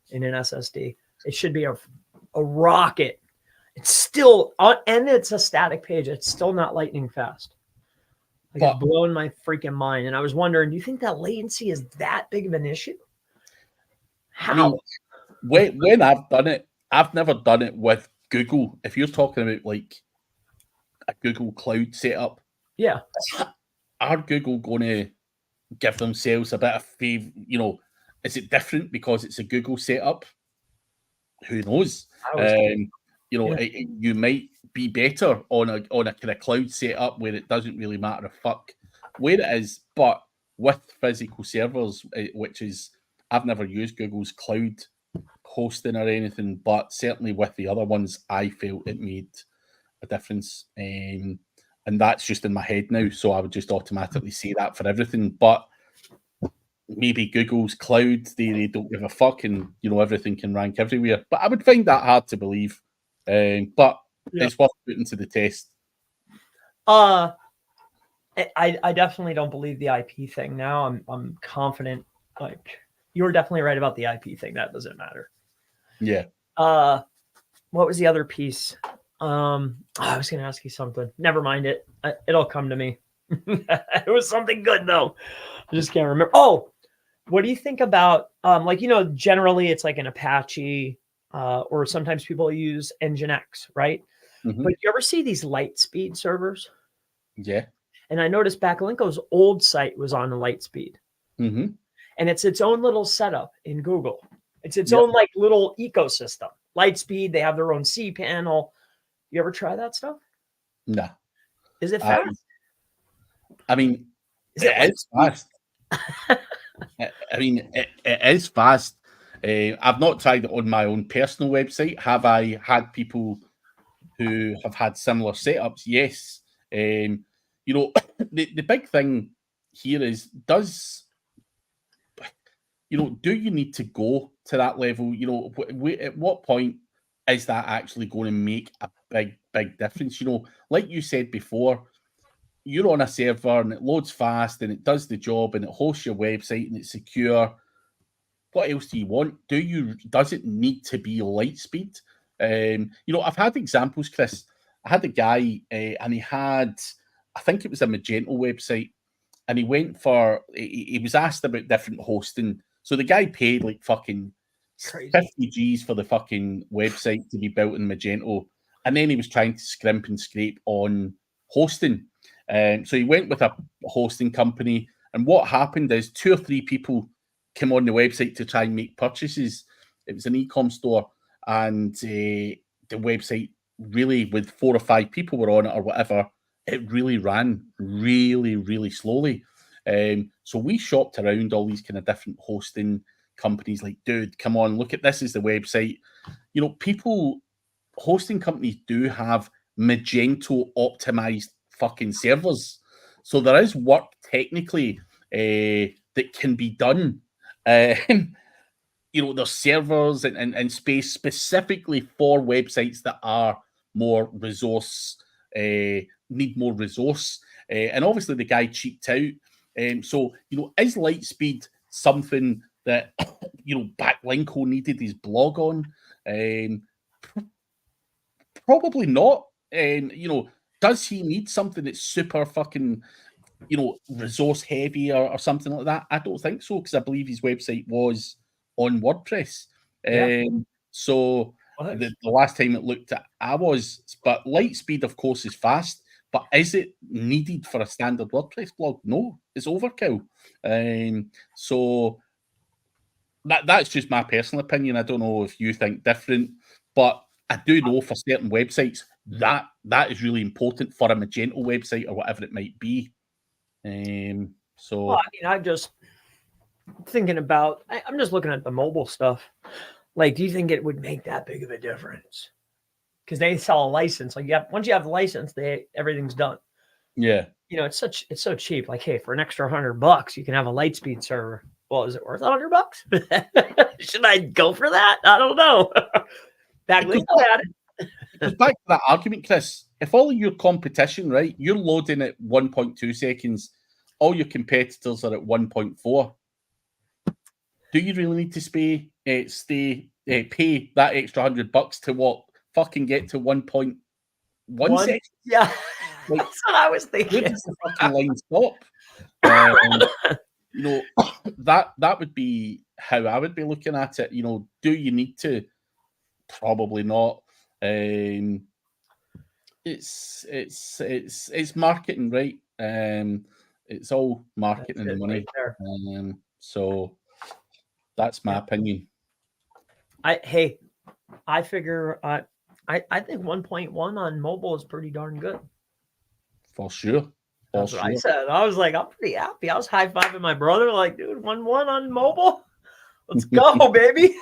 in an SSD. It should be a rocket. It's still and it's a static page. It's still not lightning fast. Like it's blowing my freaking mind. And I was wondering, do you think that latency is that big of an issue? How? I mean, when I've done it, I've never done it with Google. If you're talking about like a Google Cloud setup, yeah, are Google going to give themselves a bit of favor? You know, is it different because it's a Google setup? Who knows? You know, you might be better on a kind of cloud setup where it doesn't really matter a fuck where it is, but with physical servers, which is I've never used Google's cloud hosting or anything, but certainly with the other ones, I felt it made a difference. And that's just in my head now, so I would just automatically say that for everything. But maybe Google's cloud, they don't give a fuck, and you know everything can rank everywhere. But I would find that hard to believe. But it's worth putting to the test. I definitely don't believe the IP thing now. I'm confident. Like you're definitely right about the IP thing. That doesn't matter. Yeah. What was the other piece? I was going to ask you something. Never mind it. It'll come to me. It was something good though. I just can't remember. Oh, what do you think about like, you know, generally it's like an Apache or sometimes people use Nginx, right? Mm-hmm. But you ever see these Lightspeed servers? Yeah. And I noticed Backlinko's old site was on Lightspeed. Mm-hmm. And it's its own little setup in Google. It's its own like little ecosystem. Lightspeed, they have their own cPanel. You ever try that stuff? Nah. Is it fast? I mean, it is fast. I mean, it is fast. I've not tried it on my own personal website. Have I had people who have had similar setups? Yes. You know, the big thing here is do you need to go to that level? You know, at what point is that actually going to make a big difference? You know, like you said before, you're on a server and it loads fast and it does the job and it hosts your website and it's secure. What else do you want? Does it need to be Lightspeed? You know, I've had examples, Chris. I had a guy and he had, I think it was a Magento website, and he went for, he was asked about different hosting. So the guy paid like fucking Crazy. 50 G's for the fucking website to be built in Magento. And then he was trying to scrimp and scrape on hosting. So he went with a hosting company. And what happened is 2 or 3 people came on the website to try and make purchases. It was an e-com store. And the website really, with 4 or 5 people were on it or whatever, it really ran really slowly. So we shopped around all these kind of different hosting companies like, dude, come on, look at this as the website. You know, hosting companies do have Magento optimized fucking servers. So there is work technically that that can be done. You know, there's servers and space specifically for websites that are more resource, need more resource. And obviously the guy cheaped out. So, you know, is Lightspeed something that, you know, Backlinko needed his blog on? Probably not. You know, does he need something that's super fucking, you know, resource heavy or something like that? I don't think so, because I believe his website was on WordPress. Yeah. So the last time it looked at, but Lightspeed, of course, is fast. But is it needed for a standard WordPress blog? No, it's overkill. So that's just my personal opinion. I don't know if you think different, but I do know for certain websites that is really important for a Magento website or whatever it might be. So well, I mean, I'm just thinking about. I'm just looking at the mobile stuff. Like, do you think it would make that big of a difference? Because they sell a license. Like, once you have the license, everything's done. Yeah. You know, it's so cheap. Like, hey, for an extra $100, you can have a Lightspeed server. Well, is it worth $100? Should I go for that? I don't know. Backlinko had it. Because back to that argument, Chris, if all of your competition, right, you're loading at 1.2 seconds, all your competitors are at 1.4. Do you really need to pay that extra $100 to what? Fucking get to 1.1 seconds? Yeah, like, that's what I was thinking. Where does the fucking line stop? You know, that would be how I would be looking at it. You know, do you need to? Probably not. It's marketing, right? It's all marketing and money. Right, so that's my opinion. I figure I think 1.1 on mobile is pretty darn good. For sure. That's what I said. I was like, I'm pretty happy. I was high-fiving my brother, like, dude, 1.1 on mobile. Let's go, baby.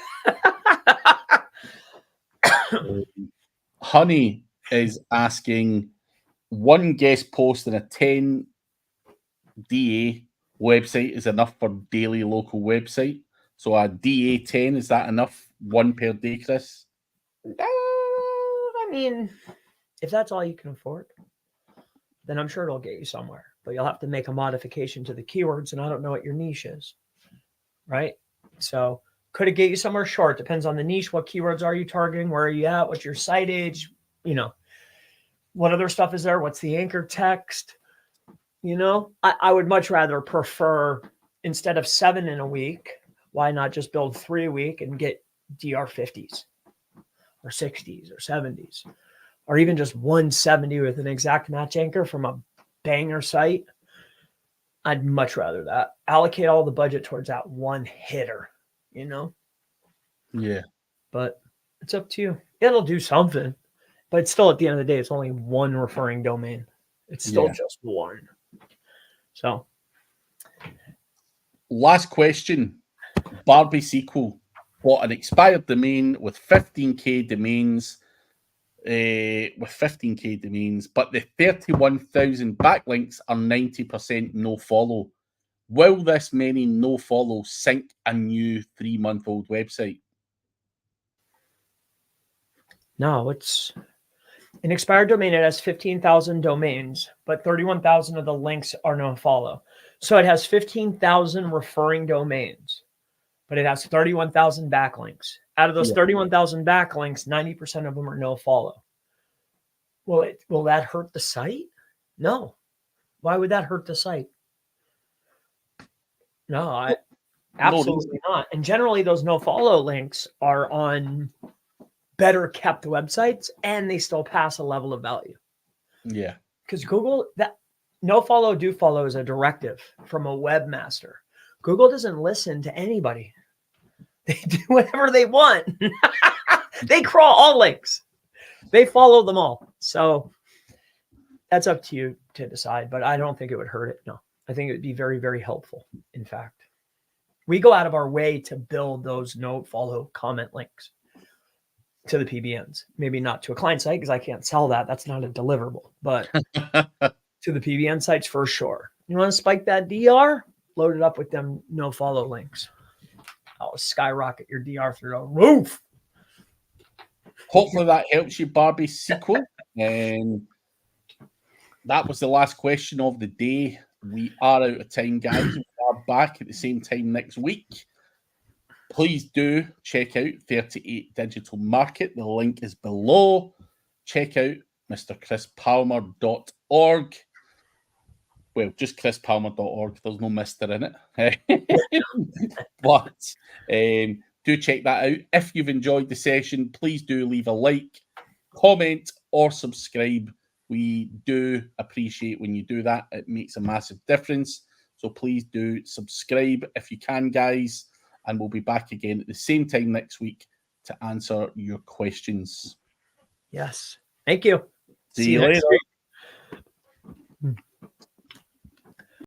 Honey is asking, one guest post in a 10 DA website is enough for daily local website. So a DA 10, is that enough? One per day, Chris? I mean, if that's all you can afford, then I'm sure it'll get you somewhere. But you'll have to make a modification to the keywords, and I don't know what your niche is, right? So could it get you somewhere? Sure. It depends on the niche. What keywords are you targeting? Where are you at? What's your site age? You know, what other stuff is there? What's the anchor text? You know, I would much rather prefer, instead of 7 in a week, why not just build 3 a week and get DR50s or 60s or 70s, or even just 170 with an exact match anchor from a banger site? I'd much rather that. Allocate all the budget towards that one hitter, you know? Yeah. But it's up to you. It'll do something, but it's still, at the end of the day, it's only one referring domain. It's still just one. So, last question. Barbie sequel bought an expired domain with 15k domains, but the 31,000 backlinks are 90% no follow. Will this many no follow sink a new 3-month-old website? No, it's an expired domain. It has 15,000 domains, but 31,000 of the links are no follow. So it has 15,000 referring domains, but it has 31,000 backlinks. Out of those 31,000 backlinks, 90% of them are no follow. Will that hurt the site? No. Why would that hurt the site? No, absolutely not. And generally, those no follow links are on better kept websites, and they still pass a level of value. Yeah. Because Google, that no follow, do follow is a directive from a webmaster. Google doesn't listen to anybody. They do whatever they want. They crawl all links. They follow them all. So that's up to you to decide, but I don't think it would hurt it. No, I think it would be very, very helpful. In fact, we go out of our way to build those no follow comment links to the PBNs. Maybe not to a client site, because I can't sell that. That's not a deliverable, but to the PBN sites for sure. You want to spike that DR? loaded up with them no follow links. I'll skyrocket your DR through the roof. Hopefully that helps you, Barbie sequel. And that was the last question of the day. We are out of time, guys. We are back at the same time next week. Please do check out 38 Digital Market. The link is below. Check out mrchrispalmer.org. Well, just chrispalmer.org. There's no mister in it. But do check that out. If you've enjoyed the session, please do leave a like, comment, or subscribe. We do appreciate when you do that. It makes a massive difference. So please do subscribe if you can, guys. And we'll be back again at the same time next week to answer your questions. Yes. Thank you. See you later.